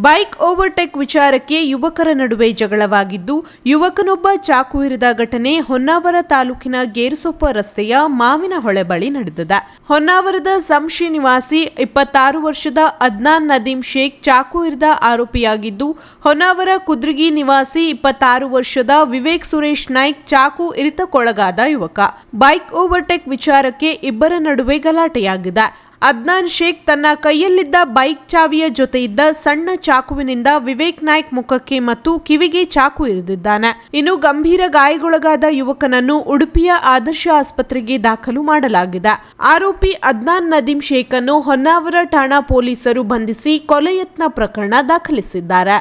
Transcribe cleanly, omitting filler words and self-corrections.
Bike overtake ವಿಚಾರಕ್ಕೆ ಯುವಕರ ನಡುವೆ ಜಗಳವಾಗಿದ್ದು, ಯುವಕನೊಬ್ಬ ಚಾಕು ಇರಿದ ಘಟನೆ ಹೊನ್ನಾವರ ತಾಲೂಕಿನ ಗೇರುಸೊಪ್ಪ ರಸ್ತೆಯ ಮಾವಿನಹೊಳೆ ಬಳಿ ನಡೆದಿದೆ. ಹೊನ್ನಾವರದ ಸಂಶಿ ನಿವಾಸಿ 26 ವರ್ಷದ ಅದ್ನಾನ್ ನದೀಂ ಶೇಖ್ ಚಾಕು ಇರಿದ ಆರೋಪಿಯಾಗಿದ್ದು, ಹೊನ್ನಾವರ ಕುದ್ರಗಿ ನಿವಾಸಿ 26 ವರ್ಷದ ವಿವೇಕ್ ಸುರೇಶ್ ನಾಯ್ಕ್ ಚಾಕು ಇರಿತಕ್ಕೊಳಗಾದ ಯುವಕ. ಬೈಕ್ ಓವರ್ಟೇಕ್ ವಿಚಾರಕ್ಕೆ ಇಬ್ಬರ ನಡುವೆ ಗಲಾಟೆಯಾಗಿದೆ. ಅದ್ನಾನ್ ಶೇಖ್ ತನ್ನ ಕೈಯಲ್ಲಿದ್ದ ಬೈಕ್ ಚಾವಿಯ ಜೊತೆ ಇದ್ದ ಸಣ್ಣ ಚಾಕುವಿನಿಂದ ವಿವೇಕ್ ನಾಯ್ಕ್ ಮುಖಕ್ಕೆ ಮತ್ತು ಕಿವಿಗೆ ಚಾಕು ಇರಿದಿದ್ದಾನೆ. ಇನ್ನು ಗಂಭೀರ ಗಾಯಗೊಳಗಾದ ಯುವಕನನ್ನು ಉಡುಪಿಯ ಆದರ್ಶ ಆಸ್ಪತ್ರೆಗೆ ದಾಖಲು ಮಾಡಲಾಗಿದೆ. ಆರೋಪಿ ಅದ್ನಾನ್ ನದೀಂ ಶೇಖ್ ಅನ್ನು ಹೊನ್ನಾವರ ಠಾಣಾ ಪೊಲೀಸರು ಬಂಧಿಸಿ ಕೊಲೆ ಯತ್ನ ಪ್ರಕರಣ ದಾಖಲಿಸಿದ್ದಾರೆ.